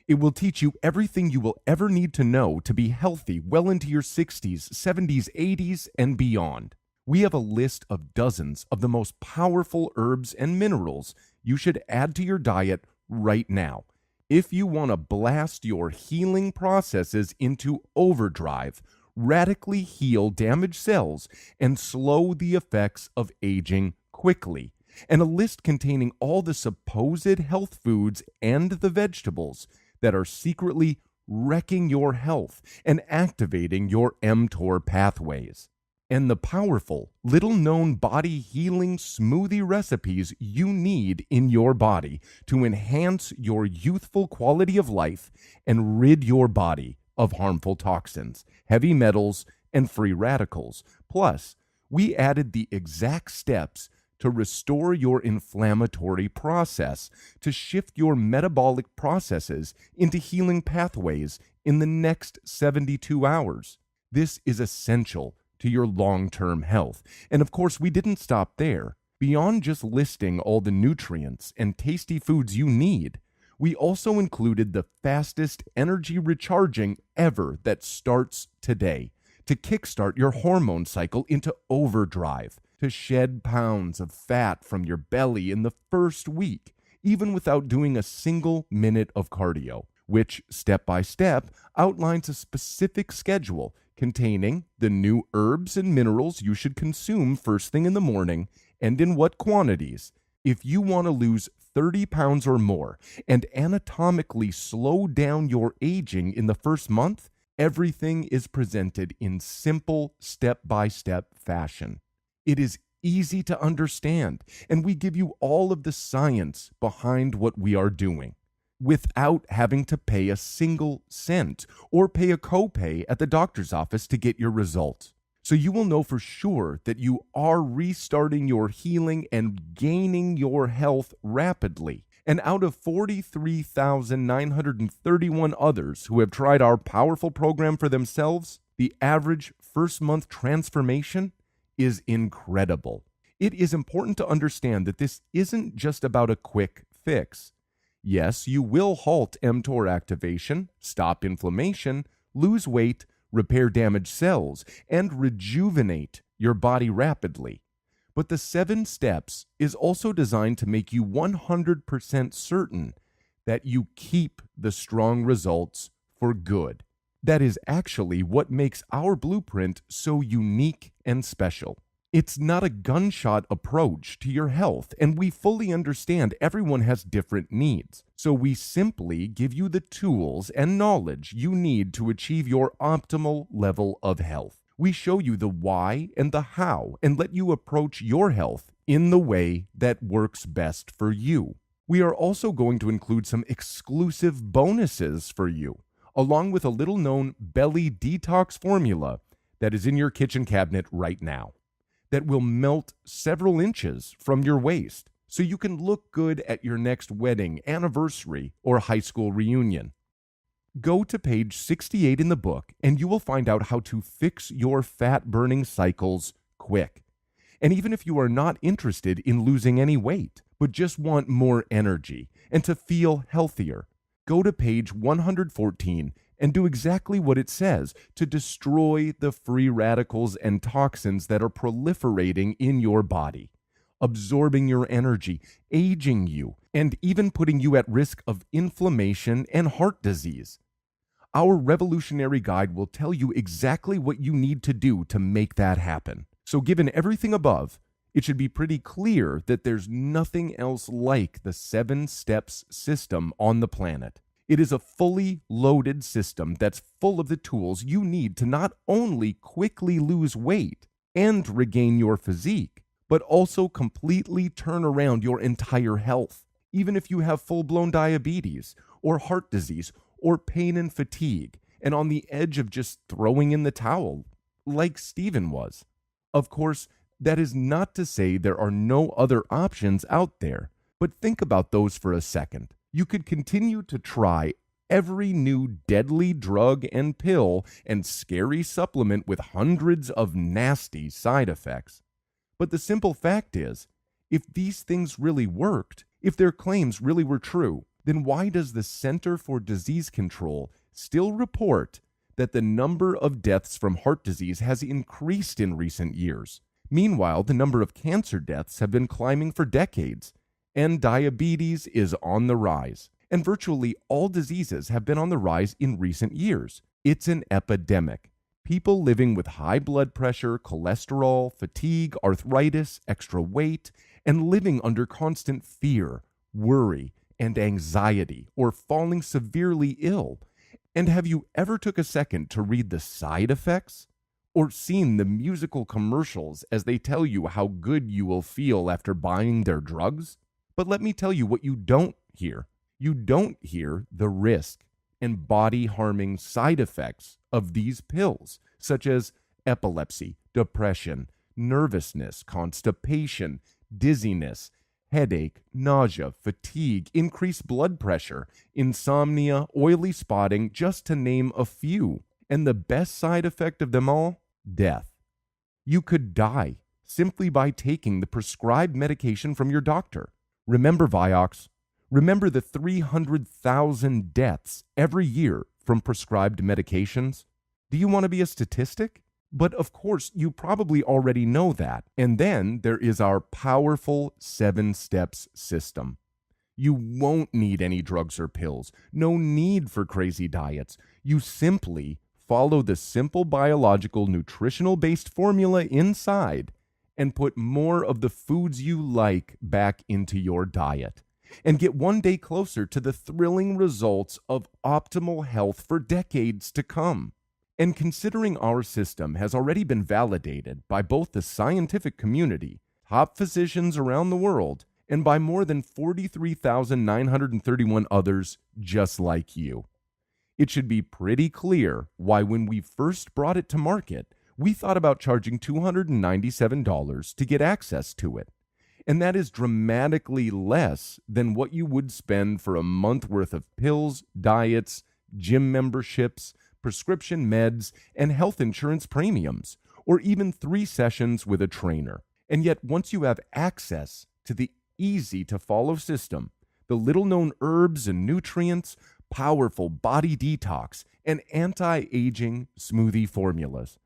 C: It will teach you everything you will ever need to know to be healthy well into your 60s, 70s, 80s, and beyond. We have a list of dozens of the most powerful herbs and minerals you should add to your diet right now if you want to blast your healing processes into overdrive, radically heal damaged cells, and slow the effects of aging quickly. And a list containing all the supposed health foods and the vegetables that are secretly wrecking your health and activating your mTOR pathways. and the powerful, little-known body healing smoothie recipes you need in your body to enhance your youthful quality of life and rid your body of harmful toxins, heavy metals, and free radicals. Plus, we added the exact steps to restore your inflammatory process, to shift your metabolic processes into healing pathways in the next 72 hours. This is essential to your long-term health. And of course, we didn't stop there. Beyond just listing all the nutrients and tasty foods you need, we also included the fastest energy recharging ever that starts today to kickstart your hormone cycle into overdrive, to shed pounds of fat from your belly in the first week, even without doing a single minute of cardio, which step by step outlines a specific schedule containing the new herbs and minerals you should consume first thing in the morning and in what quantities. If you want to lose 30 pounds or more and anatomically slow down your aging in the first month, everything is presented in simple step-by-step fashion. It is easy to understand, and we give you all of the science behind what we are doing without having to pay a single cent or pay a copay at the doctor's office to get your results. So you will know for sure that you are restarting your healing and gaining your health rapidly. And out of 43,931 others who have tried our powerful program for themselves, the average first month transformation is incredible. It is important to understand that this isn't just about a quick fix. Yes, you will halt mTOR activation, stop inflammation, lose weight, repair damaged cells, and rejuvenate your body rapidly. But the 7 steps is also designed to make you 100% certain that you keep the strong results for good. That is actually what makes our blueprint so unique and special. It's not a gunshot approach to your health, and we fully understand everyone has different needs. So we simply give you the tools and knowledge you need to achieve your optimal level of health. We show you the why and the how and let you approach your health in the way that works best for you. We are also going to include some exclusive bonuses for you, along with a little-known belly detox formula that is in your kitchen cabinet right now, that will melt several inches from your waist so you can look good at your next wedding, anniversary, or high school reunion. Go to page 68 in the book and you will find out how to fix your fat-burning cycles quick. And even if you are not interested in losing any weight, but just want more energy and to feel healthier, go to page 114 and do exactly what it says to destroy the free radicals and toxins that are proliferating in your body, absorbing your energy, aging you, and even putting you at risk of inflammation and heart disease. Our revolutionary guide will tell you exactly what you need to do to make that happen. So given everything above, it should be pretty clear that there's nothing else like the 7 steps system on the planet. It is a fully loaded system that's full of the tools you need to not only quickly lose weight and regain your physique, but also completely turn around your entire health, even if you have full-blown diabetes or heart disease or pain and fatigue and on the edge of just throwing in the towel, like Stephen was. Of course, that is not to say there are no other options out there, but think about those for a second. You could continue to try every new deadly drug and pill and scary supplement with hundreds of nasty side effects. But the simple fact is, if these things really worked, if their claims really were true, then why does the Center for Disease Control still report that the number of deaths from heart disease has increased in recent years? Meanwhile, the number of cancer deaths have been climbing for decades, and diabetes is on the rise. And virtually all diseases have been on the rise in recent years. It's an epidemic. People living with high blood pressure, cholesterol, fatigue, arthritis, extra weight, and living under constant fear, worry, and anxiety, or falling severely ill. And have you ever took a second to read the side effects? or seen the musical commercials as they tell you how good you will feel after buying their drugs? But let me tell you what you don't hear. You don't hear the risk and body-harming side effects of these pills, such as epilepsy, depression, nervousness, constipation, dizziness, headache, nausea, fatigue, increased blood pressure, insomnia, oily spotting, just to name a few. And the best side effect of them all? Death. You could die simply by taking the prescribed medication from your doctor. Remember Vioxx. Remember the 300,000 deaths every year from prescribed medications? Do you want to be a statistic? But of course, you probably already know that. And then there is our powerful 7 steps system. You won't need any drugs or pills. No need for crazy diets. You simply follow the simple biological nutritional-based formula inside and put more of the foods you like back into your diet and get one day closer to the thrilling results of optimal health for decades to come. And considering our system has already been validated by both the scientific community, top physicians around the world, and by more than 43,931 others just like you, it should be pretty clear why when we first brought it to market, we thought about charging $297 to get access to it. And that is dramatically less than what you would spend for a month worth of pills, diets, gym memberships, prescription meds, and health insurance premiums, or even 3 sessions with a trainer. And yet, once you have access to the easy-to-follow system, the little-known herbs and nutrients, powerful body detox, and anti-aging smoothie formulas,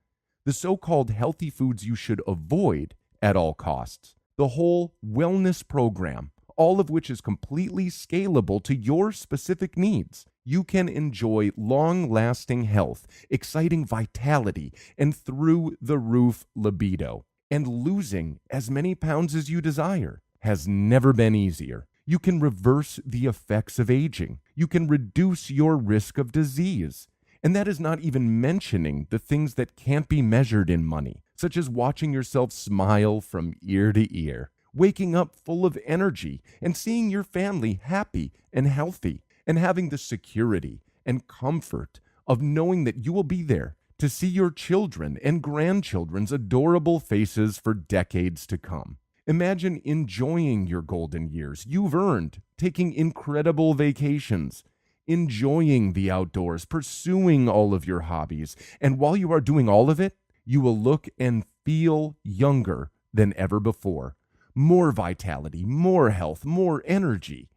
C: the so-called healthy foods you should avoid at all costs, the whole wellness program, all of which is completely scalable to your specific needs, you can enjoy long-lasting health, exciting vitality, and through-the-roof libido. And losing as many pounds as you desire has never been easier. You can reverse the effects of aging. You can reduce your risk of disease. And that is not even mentioning the things that can't be measured in money, such as watching yourself smile from ear to ear, waking up full of energy, and seeing your family happy and healthy, and having the security and comfort of knowing that you will be there to see your children and grandchildren's adorable faces for decades to come. Imagine enjoying your golden years you've earned, taking incredible vacations, enjoying the outdoors, pursuing all of your hobbies. And while you are doing all of it, you will look and feel younger than ever before. More vitality, more health, more energy.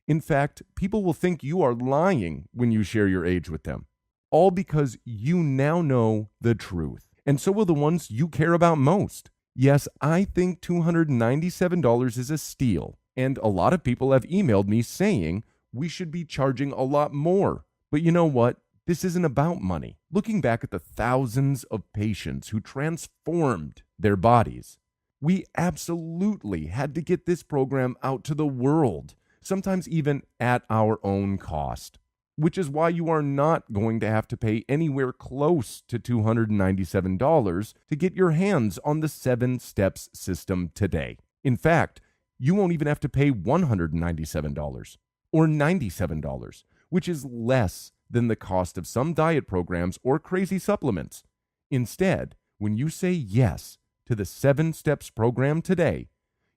C: In fact, people will think you are lying when you share your age with them, all because you now know the truth. And so will the ones you care about most. Yes, I think $297 is a steal, and a lot of people have emailed me saying we should be charging a lot more. But you know what? This isn't about money. Looking back at the thousands of patients who transformed their bodies, we absolutely had to get this program out to the world, sometimes even at our own cost, which is why you are not going to have to pay anywhere close to $297 to get your hands on the 7 Steps system today. In fact, you won't even have to pay $197 or $97, which is less than the cost of some diet programs or crazy supplements. Instead, when you say yes to the 7 Steps program today,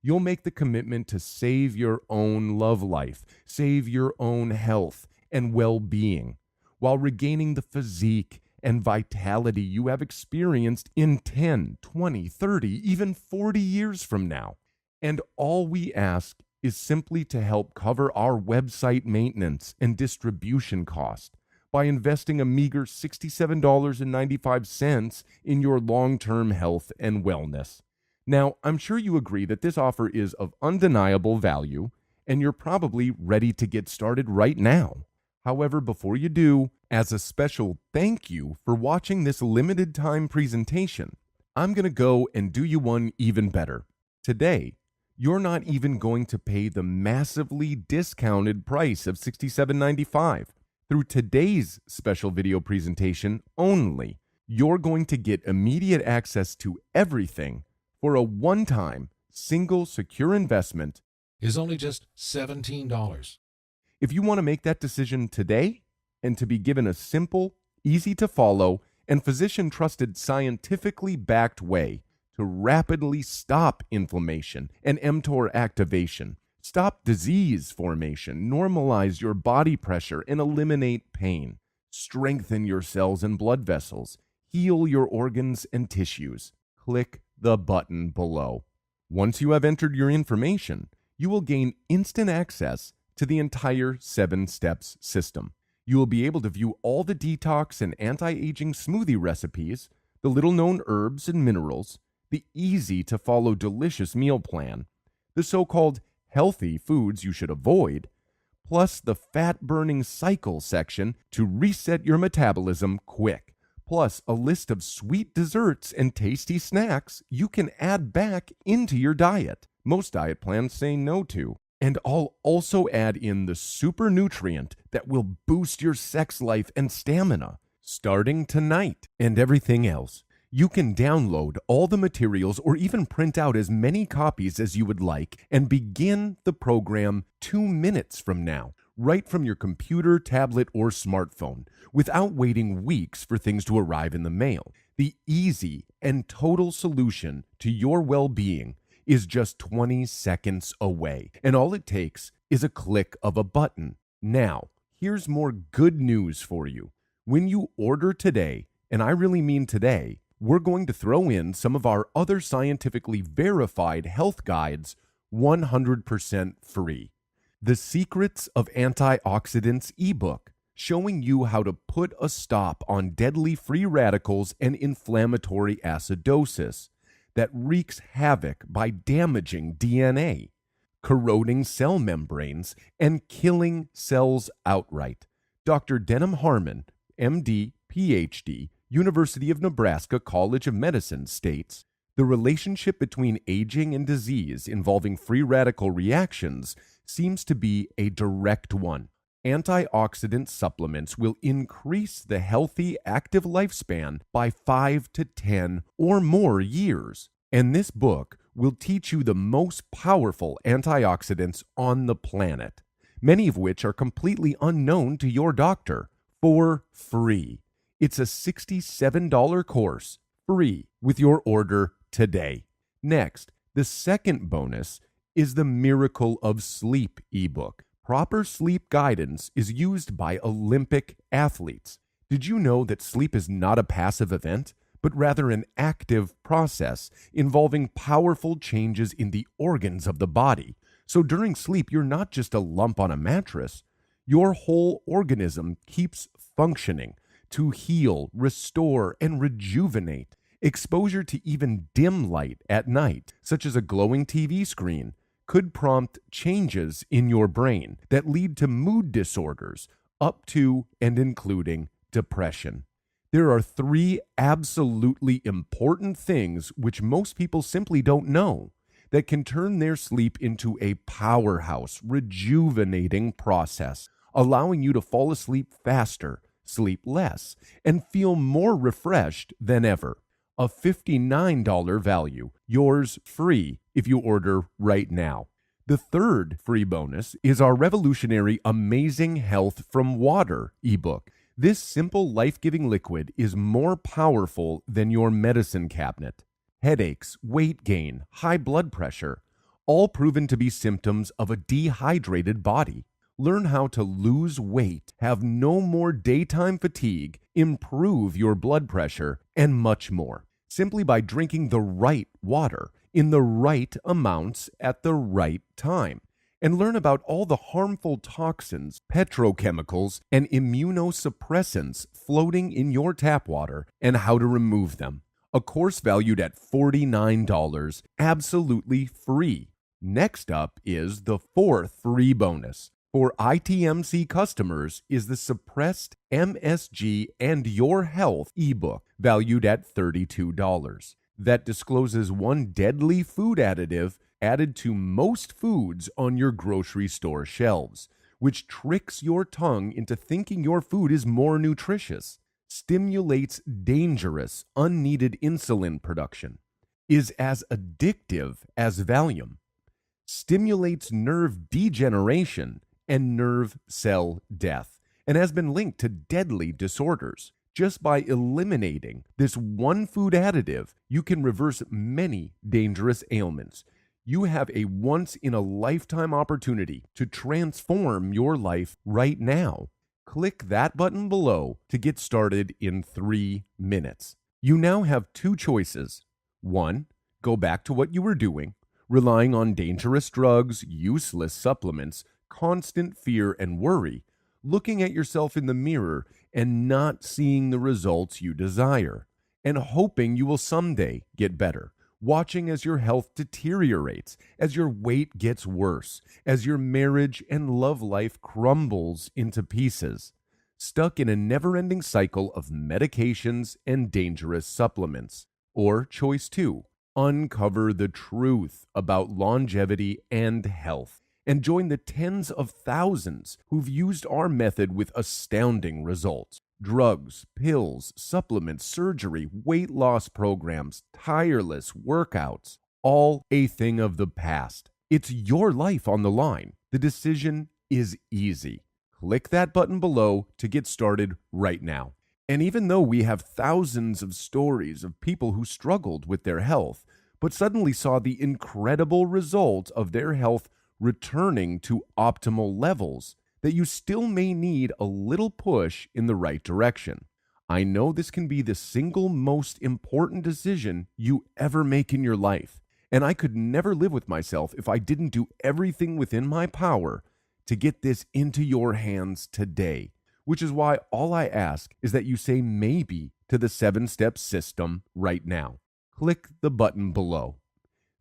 C: you'll make the commitment to save your own love life, save your own health and well-being, while regaining the physique and vitality you have experienced in 10, 20, 30, even 40 years from now. And all we ask is simply to help cover our website maintenance and distribution cost by investing a meager $67.95 in your long-term health and wellness. Now, I'm sure you agree that this offer is of undeniable value, and you're probably ready to get started right now. However, before you do, as a special thank you for watching this limited time presentation, I'm going to go and do you one even better. Today, you're not even going to pay the massively discounted price of $67.95. Through today's special video presentation only, you're going to get immediate access to everything for a one-time, single, secure investment
D: is only just $17.
C: If you want to make that decision today and to be given a simple, easy to follow, and physician-trusted, scientifically backed way to rapidly stop inflammation and mTOR activation, stop disease formation, normalize your body pressure, and eliminate pain, strengthen your cells and blood vessels, heal your organs and tissues, click the button below. Once you have entered your information, you will gain instant access to the entire 7 Steps system. You will be able to view all the detox and anti-aging smoothie recipes, the little-known herbs and minerals, the easy-to-follow delicious meal plan, the so-called healthy foods you should avoid, plus the fat-burning cycle section to reset your metabolism quick, plus a list of sweet desserts and tasty snacks you can add back into your diet. Most diet plans say no to. And I'll also add in the super nutrient that will boost your sex life and stamina starting tonight, and everything else. You can download all the materials or even print out as many copies as you would like and begin the program 2 minutes from now, right from your computer, tablet, or smartphone, without waiting weeks for things to arrive in the mail. The easy and total solution to your well-being is just 20 seconds away, and all it takes is a click of a button. Now, here's more good news for you. When you order today, and I really mean today, we're going to throw in some of our other scientifically verified health guides 100% free. The Secrets of Antioxidants ebook, showing you how to put a stop on deadly free radicals and inflammatory acidosis that wreaks havoc by damaging DNA, corroding cell membranes, and killing cells outright. Dr. Denham Harmon, MD, PhD, University of Nebraska College of Medicine states, the relationship between aging and disease involving free radical reactions seems to be a direct one. Antioxidant supplements will increase the healthy, active lifespan by 5 to 10 or more years. And this book will teach you the most powerful antioxidants on the planet, many of which are completely unknown to your doctor, for free. It's a $67 course, free, with your order today. Next, the second bonus is the Miracle of Sleep ebook. Proper sleep guidance is used by Olympic athletes. Did you know that sleep is not a passive event, but rather an active process involving powerful changes in the organs of the body? So during sleep, you're not just a lump on a mattress. Your whole organism keeps functioning to heal, restore, and rejuvenate. Exposure to even dim light at night, such as a glowing TV screen, could prompt changes in your brain that lead to mood disorders, up to and including depression. There are 3 absolutely important things which most people simply don't know that can turn their sleep into a powerhouse, rejuvenating process, allowing you to fall asleep faster, sleep less, and feel more refreshed than ever. A $59 value, yours free if you order right now. The third free bonus is our revolutionary Amazing Health from Water ebook. This simple life-giving liquid is more powerful than your medicine cabinet. Headaches, weight gain, high blood pressure, all proven to be symptoms of a dehydrated body. Learn how to lose weight, have no more daytime fatigue, improve your blood pressure, and much more, simply by drinking the right water in the right amounts at the right time. And learn about all the harmful toxins, petrochemicals, and immunosuppressants floating in your tap water and how to remove them. A course valued at $49, absolutely free. Next up is the fourth free bonus. For ITMC customers is the Suppressed MSG and Your Health ebook, valued at $32. That discloses one deadly food additive added to most foods on your grocery store shelves, which tricks your tongue into thinking your food is more nutritious. stimulates dangerous, unneeded insulin production, is as addictive as Valium, stimulates nerve degeneration and nerve cell death, and has been linked to deadly disorders. Just by eliminating this one food additive, you can reverse many dangerous ailments. You have a once-in-a-lifetime opportunity to transform your life right now. Click that button below to get started in 3 minutes. You now have 2 choices. 1, go back to what you were doing, relying on dangerous drugs, useless supplements, constant fear and worry, looking at yourself in the mirror and not seeing the results you desire, and hoping you will someday get better, watching as your health deteriorates, as your weight gets worse, as your marriage and love life crumbles into pieces, stuck in a never-ending cycle of medications and dangerous supplements. Or choice 2, uncover the truth about longevity and health, and join the tens of thousands who've used our method with astounding results. Drugs, pills, supplements, surgery, weight loss programs, tireless workouts, all a thing of the past. It's your life on the line. The decision is easy. Click that button below to get started right now. And even though we have thousands of stories of people who struggled with their health, but suddenly saw the incredible result of their health returning to optimal levels, that you still may need a little push in the right direction. I know this can be the single most important decision you ever make in your life, and I could never live with myself if I didn't do everything within my power to get this into your hands today, which is why all I ask is that you say maybe to the 7-step system right now. Click the button below.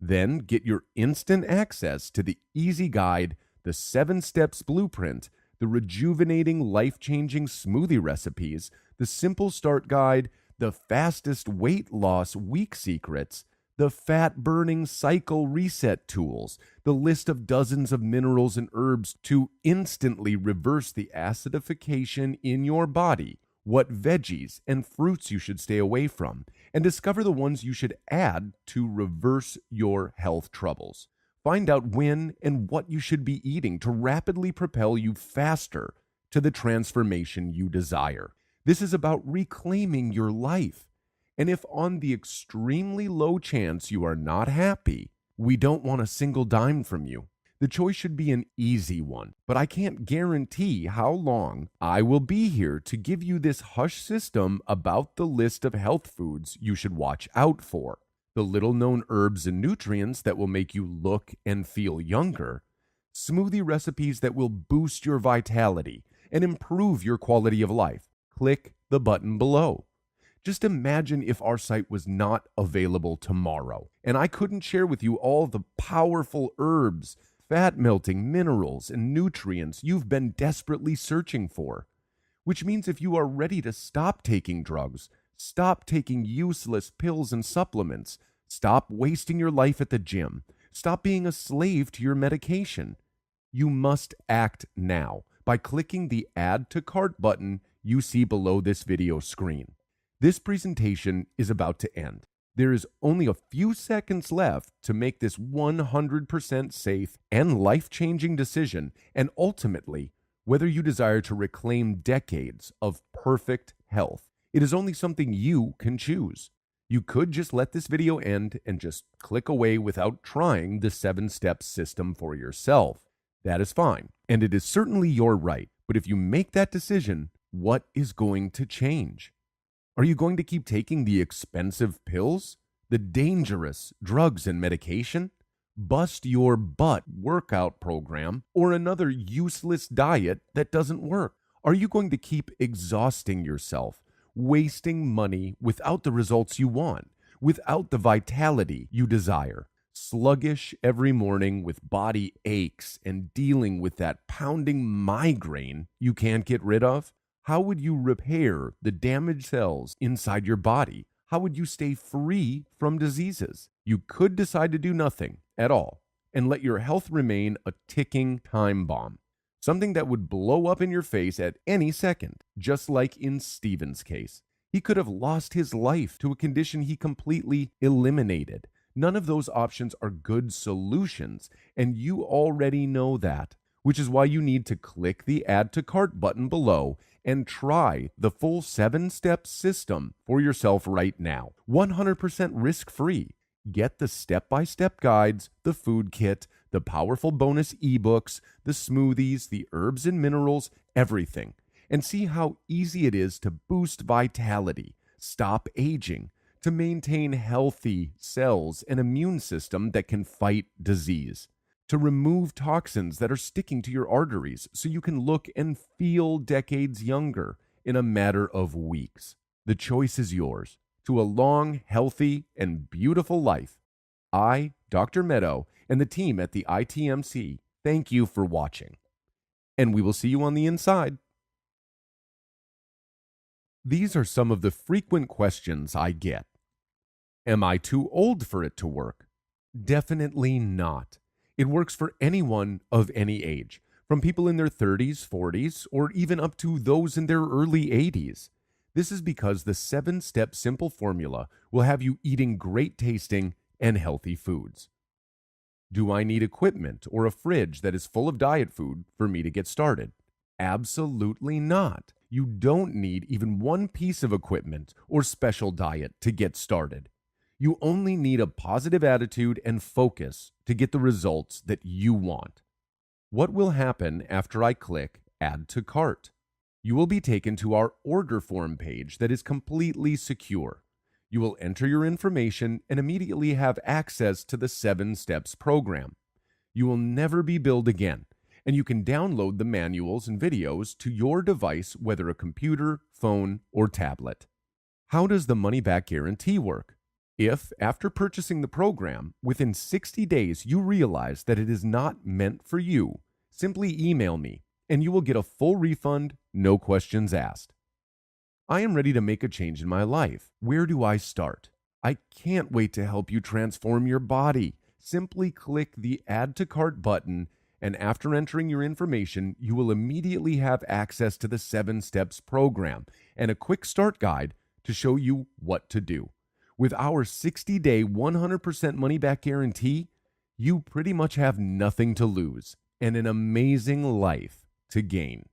C: Then get your instant access to the easy guide, the 7 steps blueprint, the rejuvenating, life-changing smoothie recipes, the simple start guide, the fastest weight loss week secrets, the fat burning cycle reset tools, the list of dozens of minerals and herbs to instantly reverse the acidification in your body, what veggies and fruits you should stay away from, and discover the ones you should add to reverse your health troubles. Find out when and what you should be eating to rapidly propel you faster to the transformation you desire. This is about reclaiming your life. And if on the extremely low chance you are not happy, we don't want a single dime from you. The choice should be an easy one, but I can't guarantee how long I will be here to give you this hush system about the list of health foods you should watch out for, the little-known herbs and nutrients that will make you look and feel younger, smoothie recipes that will boost your vitality and improve your quality of life. Click the button below. Just imagine if our site was not available tomorrow, and I couldn't share with you all the powerful herbs, fat-melting minerals, and nutrients you've been desperately searching for. Which means if you are ready to stop taking drugs, stop taking useless pills and supplements, stop wasting your life at the gym, stop being a slave to your medication, you must act now by clicking the Add to Cart button you see below this video screen. This presentation is about to end. There is only a few seconds left to make this 100% safe and life-changing decision, and ultimately, whether you desire to reclaim decades of perfect health. It is only something you can choose. You could just let this video end and just click away without trying the 7-step system for yourself. That is fine, and it is certainly your right. But if you make that decision, what is going to change? Are you going to keep taking the expensive pills, the dangerous drugs and medication, bust your butt workout program, or another useless diet that doesn't work? Are you going to keep exhausting yourself, wasting money without the results you want, without the vitality you desire, sluggish every morning with body aches and dealing with that pounding migraine you can't get rid of? How would you repair the damaged cells inside your body? How would you stay free from diseases? You could decide to do nothing at all and let your health remain a ticking time bomb. Something that would blow up in your face at any second, just like in Stephen's case. He could have lost his life to a condition he completely eliminated. None of those options are good solutions, and you already know that, which is why you need to click the Add to Cart button below and try the full 7-step system for yourself right now. 100% risk-free. Get the step-by-step guides, the food kit, the powerful bonus ebooks, the smoothies, the herbs and minerals, everything. And see how easy it is to boost vitality, stop aging, to maintain healthy cells and immune system that can fight disease, to remove toxins that are sticking to your arteries so you can look and feel decades younger in a matter of weeks. The choice is yours. To a long, healthy, and beautiful life. I, Dr. Meadow, and the team at the ITMC thank you for watching. And we will see you on the inside. These are some of the frequent questions I get. Am I too old for it to work? Definitely not. It works for anyone of any age, from people in their 30s, 40s, or even up to those in their early 80s. This is because the 7-step simple formula will have you eating great tasting and healthy foods. Do I need equipment or a fridge that is full of diet food for me to get started? Absolutely not. You don't need even one piece of equipment or special diet to get started. You only need a positive attitude and focus to get the results that you want. What will happen after I click Add to Cart? You will be taken to our order form page that is completely secure. You will enter your information and immediately have access to the 7 Steps program. You will never be billed again, and you can download the manuals and videos to your device, whether a computer, phone, or tablet. How does the money-back guarantee work? If, after purchasing the program, within 60 days you realize that it is not meant for you, simply email me, and you will get a full refund, no questions asked. I am ready to make a change in my life. Where do I start? I can't wait to help you transform your body. Simply click the Add to Cart button, and after entering your information, you will immediately have access to the 7 Steps program and a quick start guide to show you what to do. With our 60-day 100% money-back guarantee, you pretty much have nothing to lose and an amazing life to gain.